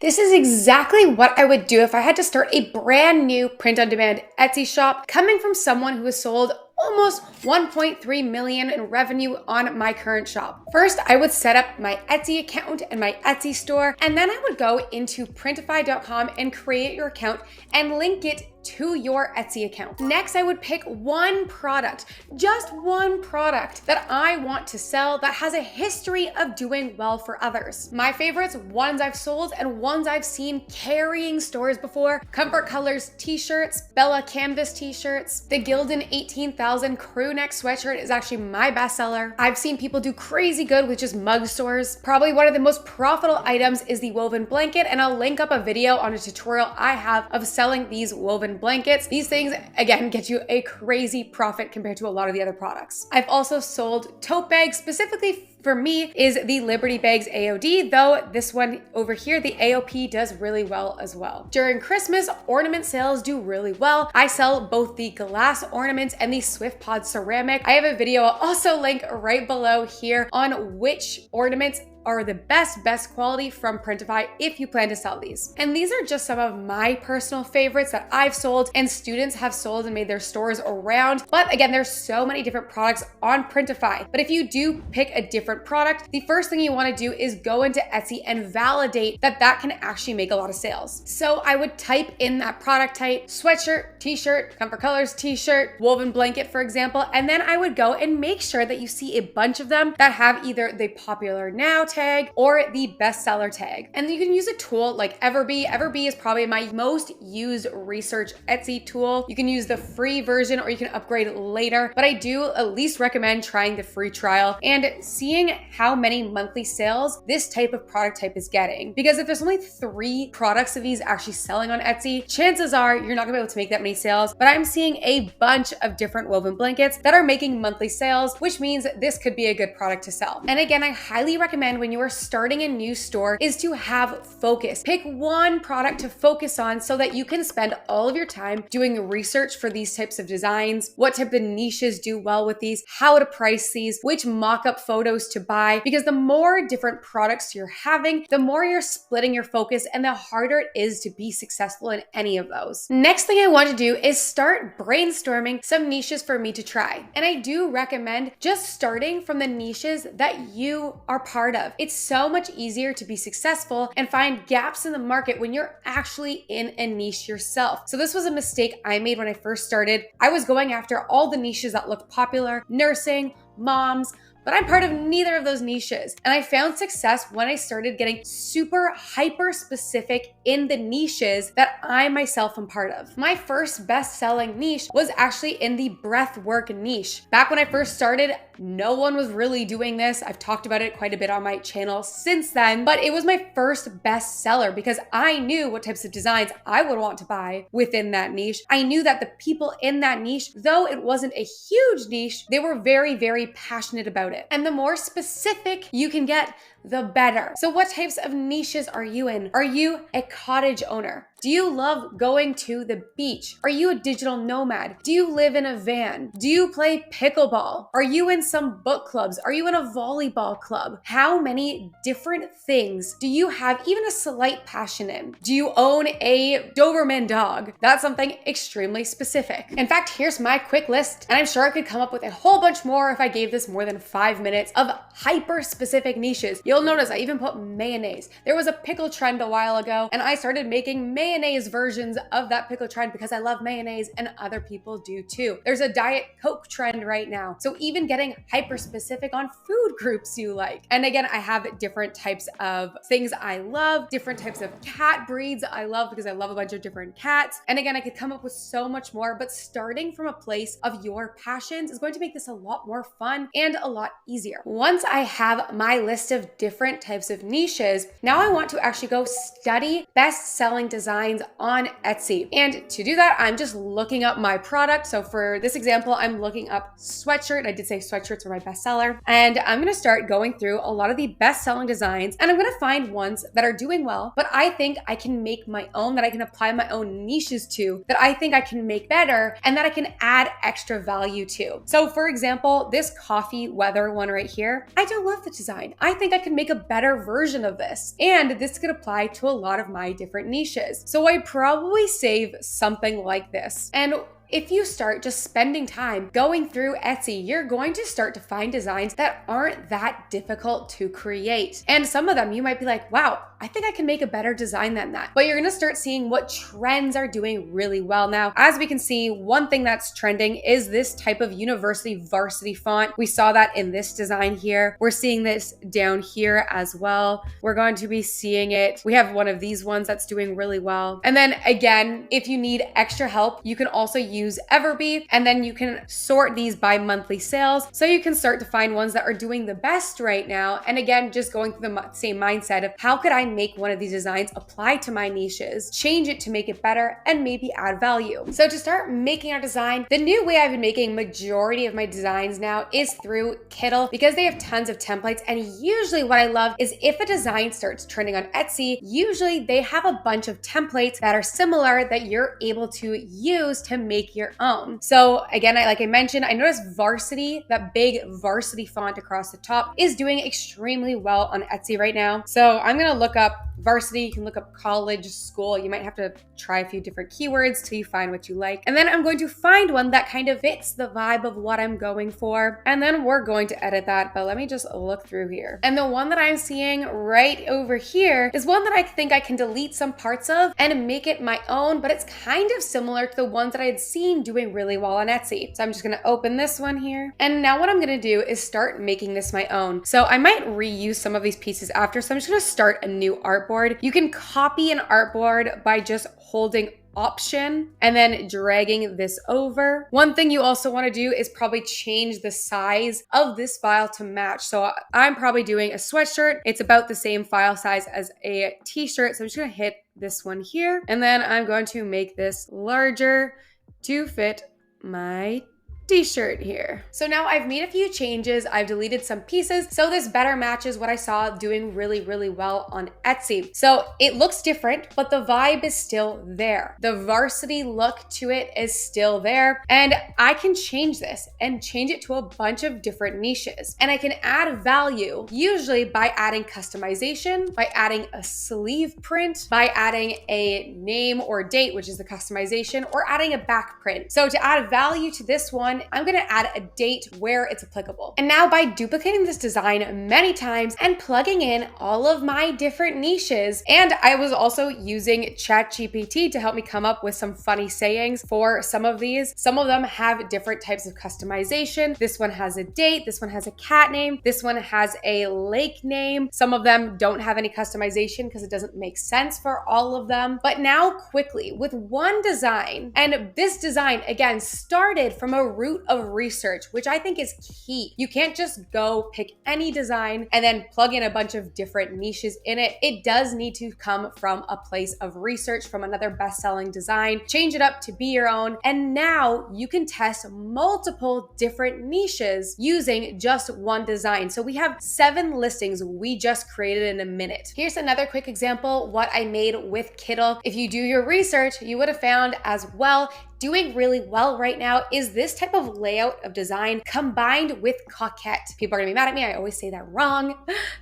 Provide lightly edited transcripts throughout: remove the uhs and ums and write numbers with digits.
This is exactly what I would do if I had to start a brand new print-on-demand Etsy shop coming from someone who has sold almost 1.3 million in revenue on my current shop. First, I would set up my Etsy account and my Etsy store, and then I would go into Printify.com and create your account and link it to your Etsy account. Next, I would pick one product, just one product that I want to sell that has a history of doing well for others. My favorites, ones I've sold and ones I've seen carrying stores before: Comfort Colors t-shirts, Bella Canvas t-shirts, the Gildan 18,000 crew neck sweatshirt is actually my bestseller. I've seen people do crazy good with just mug stores. Probably one of the most profitable items is the woven blanket, and I'll link up a video on a tutorial I have of selling these woven blankets. These things, again, get you a crazy profit compared to a lot of the other products. I've also sold tote bags. Specifically for me is the Liberty Bags AOD, though this one over here, the AOP, does really well as well. During Christmas, ornament sales do really well. I sell both the glass ornaments and the Swift Pod ceramic. I have a video I'll also link right below here on which ornaments are the best quality from Printify if you plan to sell these. And these are just some of my personal favorites that I've sold and students have sold and made their stores around. But again, there's so many different products on Printify. But if you do pick a different product, the first thing you want to do is go into Etsy and validate that that can actually make a lot of sales. So I would type in that product type: sweatshirt, t-shirt, Comfort Colors t-shirt, woven blanket, for example, and then I would go and make sure that you see a bunch of them that have either the popular now tag or the bestseller tag. And you can use a tool like Everbee. Everbee is probably my most used research Etsy tool. You can use the free version or you can upgrade later, but I do at least recommend trying the free trial and seeing how many monthly sales this type of product type is getting. Because if there's only 3 products of these actually selling on Etsy, chances are you're not gonna be able to make that many sales. But I'm seeing a bunch of different woven blankets that are making monthly sales, which means this could be a good product to sell. And again, I highly recommend when you are starting a new store is to have focus. Pick one product to focus on so that you can spend all of your time doing research for these types of designs, what type of niches do well with these, how to price these, which mock-up photos to buy, because the more different products you're having, the more you're splitting your focus and the harder it is to be successful in any of those. Next thing I want to do is start brainstorming some niches for me to try. And I do recommend just starting from the niches that you are part of. It's so much easier to be successful and find gaps in the market when you're actually in a niche yourself. So this was a mistake I made when I first started. I was going after all the niches that looked popular: nursing, moms, but I'm part of neither of those niches. And I found success when I started getting super hyper specific in the niches that I myself am part of. My first best-selling niche was actually in the breathwork niche. Back when I first started, no one was really doing this. I've talked about it quite a bit on my channel since then, but it was my first bestseller because I knew what types of designs I would want to buy within that niche. I knew that the people in that niche, though it wasn't a huge niche, they were very passionate about it. And the more specific you can get, the better. So what types of niches are you in? Are you a cottage owner? Do you love going to the beach? Are you a digital nomad? Do you live in a van? Do you play pickleball? Are you in some book clubs? Are you in a volleyball club? How many different things do you have even a slight passion in? Do you own a Doberman dog? That's something extremely specific. In fact, here's my quick list, and I'm sure I could come up with a whole bunch more if I gave this more than 5 minutes of hyper specific niches. You'll notice I even put mayonnaise. There was a pickle trend a while ago, and I started making mayonnaise versions of that pickle trend because I love mayonnaise and other people do too. There's a Diet Coke trend right now. So even getting hyper specific on food groups you like. And again, I have different types of things I love, different types of cat breeds I love because I love a bunch of different cats. And again, I could come up with so much more, but starting from a place of your passions is going to make this a lot more fun and a lot easier. Once I have my list of different types of niches, now I want to actually go study best-selling designs on Etsy. And to do that, I'm just looking up my product. So for this example, I'm looking up sweatshirt. I did say sweatshirts are my bestseller. And I'm gonna start going through a lot of the best-selling designs, and I'm gonna find ones that are doing well, but I think I can make my own, that I can apply my own niches to, that I think I can make better, and that I can add extra value to. So for example, this coffee weather one right here, I do love the design. I think I could can make a better version of this. And this could apply to a lot of my different niches. So I probably save something like this. And if you start just spending time going through Etsy, you're going to start to find designs that aren't that difficult to create. And some of them you might be like, wow, I think I can make a better design than that. But you're gonna start seeing what trends are doing really well now. As we can see, one thing that's trending is this type of university varsity font. We saw that in this design here. We're seeing this down here as well. We're going to be seeing it. We have one of these ones that's doing really well. And then again, if you need extra help, you can also use Everbee, and then you can sort these by monthly sales. So you can start to find ones that are doing the best right now. And again, just going through the same mindset of how could I make one of these designs apply to my niches, change it to make it better, and maybe add value. So to start making our design, the new way I've been making majority of my designs now is through Kittl, because they have tons of templates. And usually what I love is if a design starts trending on Etsy, usually they have a bunch of templates that are similar that you're able to use to make your own. So again, like I mentioned, I noticed varsity, that big varsity font across the top, is doing extremely well on Etsy right now. So I'm gonna look up varsity. You can look up college, school. You might have to try a few different keywords till you find what you like. And then I'm going to find one that kind of fits the vibe of what I'm going for. And then we're going to edit that, but let me just look through here. And the one that I'm seeing right over here is one that I think I can delete some parts of and make it my own, but it's kind of similar to the ones that I had seen doing really well on Etsy. So I'm just gonna open this one here. And now what I'm gonna do is start making this my own. So I might reuse some of these pieces after, so I'm just gonna start a new artboard. You can copy an artboard by just holding Option and then dragging this over. One thing you also want to do is probably change the size of this file to match. So I'm probably doing a sweatshirt. It's about the same file size as a t-shirt. So I'm just going to hit this one here. And then I'm going to make this larger to fit my t-shirt here. So now I've made a few changes. I've deleted some pieces. So this better matches what I saw doing really, really well on Etsy. So it looks different, but the vibe is still there. The varsity look to it is still there. And I can change this and change it to a bunch of different niches. And I can add value, usually by adding customization, by adding a sleeve print, by adding a name or date, which is the customization, or adding a back print. So to add value to this one, I'm gonna add a date where it's applicable. And now by duplicating this design many times and plugging in all of my different niches, and I was also using ChatGPT to help me come up with some funny sayings for some of these. Some of them have different types of customization. This one has a date, this one has a cat name, this one has a lake name. Some of them don't have any customization because it doesn't make sense for all of them. But now quickly with one design, and this design again started from a root of research, which I think is key. You can't just go pick any design and then plug in a bunch of different niches in it. It does need to come from a place of research from another best-selling design, change it up to be your own. And now you can test multiple different niches using just one design. So we have 7 listings we just created in a minute. Here's another quick example, what I made with Kittl. If you do your research, you would have found as well, doing really well right now is this type of layout of design combined with coquette. People are gonna be mad at me, I always say that wrong.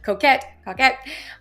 Coquette.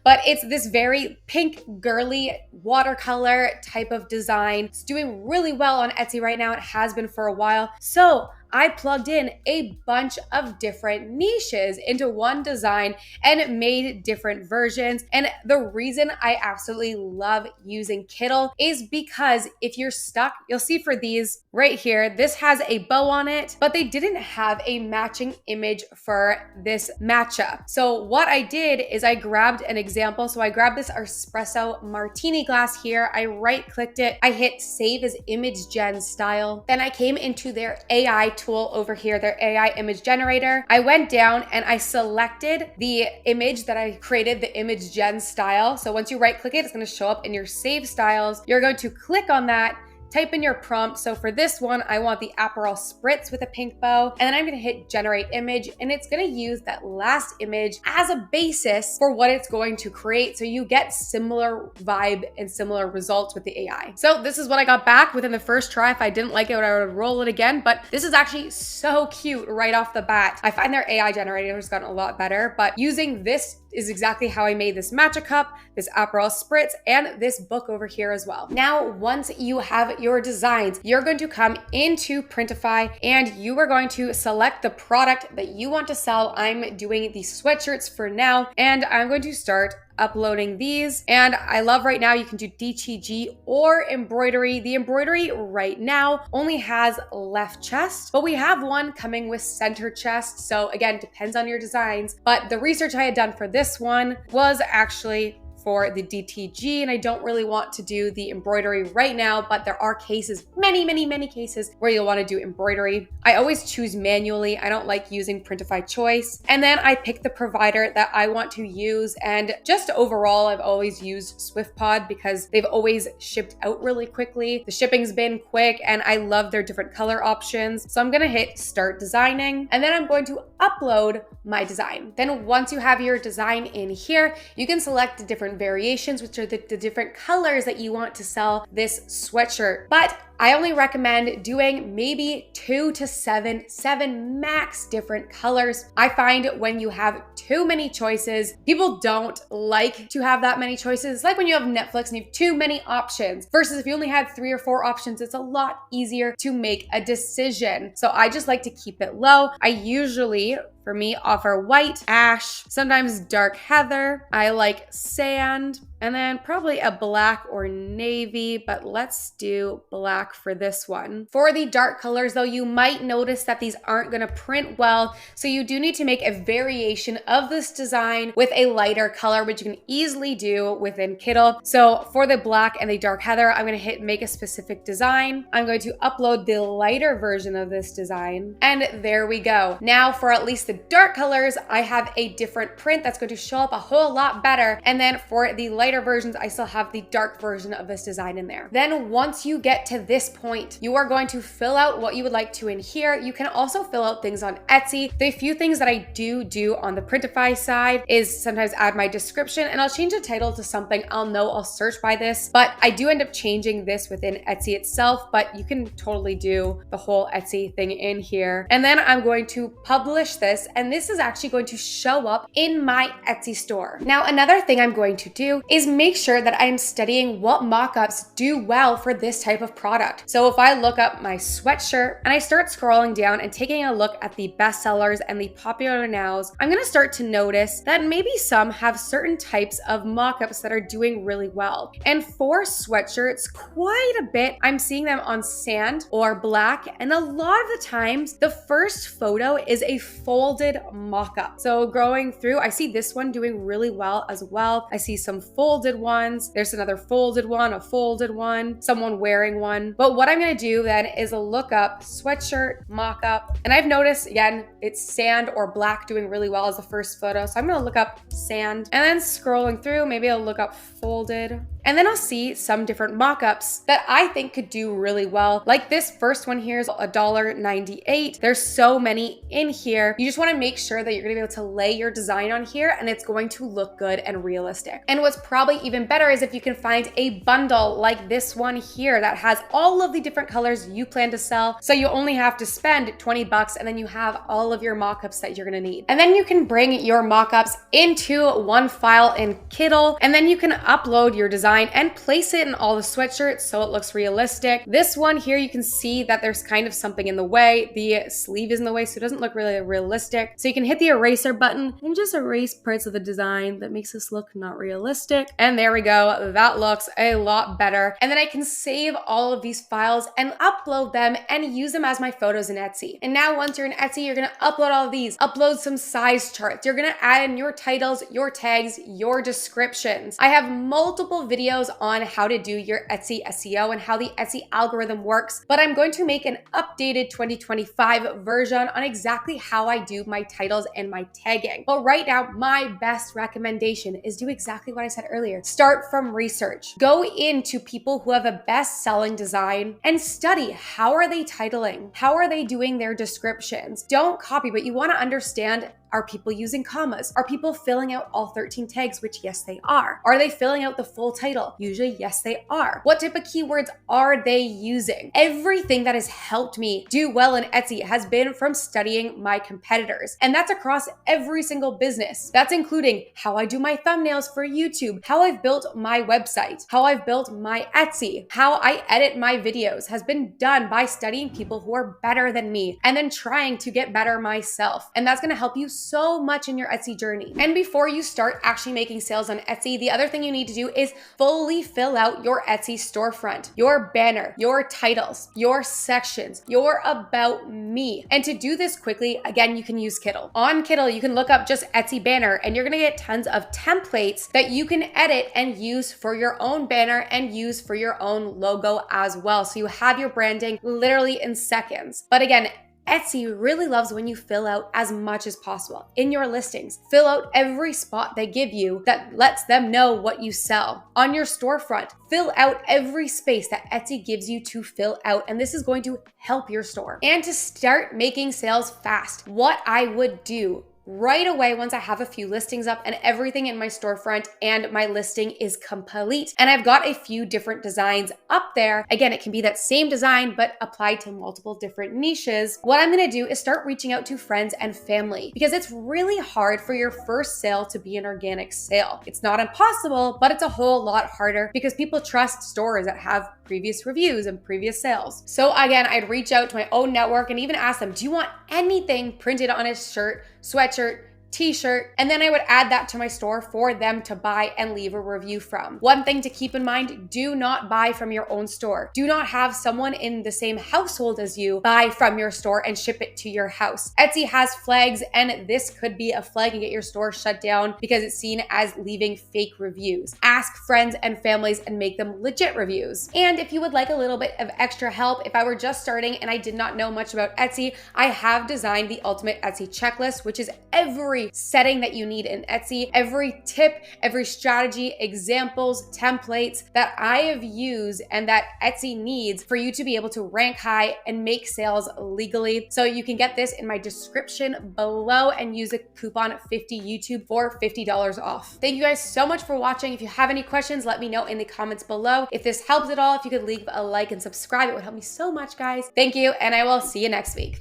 But it's this very pink, girly, watercolor type of design. It's doing really well on Etsy right now. It has been for a while. So I plugged in a bunch of different niches into one design and made different versions. And the reason I absolutely love using Kittl is because if you're stuck, you'll see for these right here, this has a bow on it, but they didn't have a matching image for this matchup. So what I did is I grabbed an example. So I grabbed this espresso martini glass here. I right-clicked it. I hit save as image gen style. Then I came into their AI tool over here, their AI image generator. I went down and I selected the image that I created, the image gen style. So once you right click it, it's going to show up in your save styles. You're going to click on that, type in your prompt. So for this one, I want the Aperol Spritz with a pink bow, and then I'm gonna hit generate image, and it's gonna use that last image as a basis for what it's going to create, so you get similar vibe and similar results with the AI. So this is what I got back within the first try. If I didn't like it, I would roll it again, but this is actually so cute right off the bat. I find their AI generator has gotten a lot better, but using this is exactly how I made this matcha cup, this Aperol Spritz, and this book over here as well. Now, once you have your designs, you're going to come into Printify and you are going to select the product that you want to sell. I'm doing the sweatshirts for now, and I'm going to start uploading these. And I love right now you can do DTG or embroidery. The embroidery right now only has left chest, but we have one coming with center chest. So again, depends on your designs. But the research I had done for this one was actually for the DTG, and I don't really want to do the embroidery right now, but there are cases, many cases where you'll want to do embroidery. I always choose manually. I don't like using Printify choice. And then I pick the provider that I want to use. And just overall, I've always used SwiftPod because they've always shipped out really quickly. The shipping's been quick and I love their different color options. So I'm gonna hit start designing, and then I'm going to upload my design. Then once you have your design in here, you can select the different variations, which are the different colors that you want to sell this sweatshirt. But I only recommend doing maybe 2 to 7 max different colors. I find when you have too many choices, people don't like to have that many choices. It's like when you have Netflix and you have too many options versus if you only had 3 or 4 options, it's a lot easier to make a decision. So I just like to keep it low. I usually, for me, offer white, ash, sometimes dark heather. I like sand, and then probably a black or navy, but let's do black for this one. For the dark colors though, you might notice that these aren't gonna print well, so you do need to make a variation of this design with a lighter color, which you can easily do within Kittle. So for the black and the dark heather, I'm gonna hit make a specific design. I'm going to upload the lighter version of this design, and there we go. Now for at least the dark colors, I have a different print that's going to show up a whole lot better. And then for the lighter versions, I still have the dark version of this design in there. Then once you get to this point, you are going to fill out what you would like to in here. You can also fill out things on Etsy. The few things that I do on the Printify side is sometimes add my description, and I'll change the title to something I'll search by this, but I do end up changing this within Etsy itself, but you can totally do the whole Etsy thing in here. And then I'm going to publish this, and this is actually going to show up in my Etsy store. Now, another thing I'm going to do is make sure that I'm studying what mockups do well for this type of product. So if I look up my sweatshirt and I start scrolling down and taking a look at the bestsellers and the popular nows, I'm gonna start to notice that maybe some have certain types of mockups that are doing really well. And for sweatshirts, quite a bit, I'm seeing them on sand or black, and a lot of the times, the first photo is a folded mockup. So going through, I see this one doing really well as well. I see some folded ones. There's another folded one, a folded one, someone wearing one. But what I'm gonna do then is look up sweatshirt mockup, and I've noticed again, it's sand or black doing really well as the first photo. So I'm gonna look up sand, and then scrolling through, maybe I'll look up folded. And then I'll see some different mockups that I think could do really well. Like this first one here is $1.98. There's so many in here. You just wanna make sure that you're gonna be able to lay your design on here and it's going to look good and realistic. And what's probably even better is if you can find a bundle like this one here that has all of the different colors you plan to sell. So you only have to spend 20 bucks and then you have all of your mockups that you're gonna need. And then you can bring your mockups into one file in Kittle, and then you can upload your design and place it in all the sweatshirts so it looks realistic. This one here, you can see that there's kind of something in the way. The sleeve is in the way, so it doesn't look really realistic. So you can hit the eraser button and just erase parts of the design that makes this look not realistic. And there we go. That looks a lot better. And then I can save all of these files and upload them and use them as my photos in Etsy. And now once you're in Etsy, you're gonna upload all of these, upload some size charts. You're gonna add in your titles, your tags, your descriptions. I have multiple videos videos on how to do your Etsy SEO and how the Etsy algorithm works, but I'm going to make an updated 2025 version on exactly how I do my titles and my tagging. But right now, my best recommendation is do exactly what I said earlier. Start from research. Go into people who have a best-selling design and study how are they titling? How are they doing their descriptions? Don't copy, but you want to understand, are people using commas? Are people filling out all 13 tags? Which, yes, they are. Are they filling out the full title? Usually, yes, they are. What type of keywords are they using? Everything that has helped me do well in Etsy has been from studying my competitors. And that's across every single business. That's including how I do my thumbnails for YouTube, how I've built my website, how I've built my Etsy, how I edit my videos has been done by studying people who are better than me and then trying to get better myself. And that's going to help you so much in your Etsy journey. And before you start actually making sales on Etsy, the other thing you need to do is fully fill out your Etsy storefront, your banner, your titles, your sections, your about me. And to do this quickly, again, you can use Kittl. On Kittl, you can look up just Etsy banner and you're gonna get tons of templates that you can edit and use for your own banner and use for your own logo as well. So you have your branding literally in seconds. But again, Etsy really loves when you fill out as much as possible in your listings. Fill out every spot they give you that lets them know what you sell. On your storefront, fill out every space that Etsy gives you to fill out, and this is going to help your store. And to start making sales fast, what I would do right away once I have a few listings up and everything in my storefront and my listing is complete and I've got a few different designs up there. Again, it can be that same design but applied to multiple different niches. What I'm going to do is start reaching out to friends and family because it's really hard for your first sale to be an organic sale. It's not impossible, but it's a whole lot harder because people trust stores that have previous reviews and previous sales. So again, I'd reach out to my own network and even ask them, do you want anything printed on a shirt, sweatshirt, t-shirt, and then I would add that to my store for them to buy and leave a review from. One thing to keep in mind, do not buy from your own store. Do not have someone in the same household as you buy from your store and ship it to your house. Etsy has flags and this could be a flag and get your store shut down because it's seen as leaving fake reviews. Ask friends and families and make them legit reviews. And if you would like a little bit of extra help, if I were just starting and I did not know much about Etsy, I have designed the ultimate Etsy checklist, which is every setting that you need in Etsy, every tip, every strategy, examples, templates that I have used and that Etsy needs for you to be able to rank high and make sales legally. So you can get this in my description below and use the coupon 50YouTube for $50 off. Thank you guys so much for watching. If you have any questions, let me know in the comments below. If this helps at all, if you could leave a like and subscribe, it would help me so much, guys. Thank you, and I will see you next week.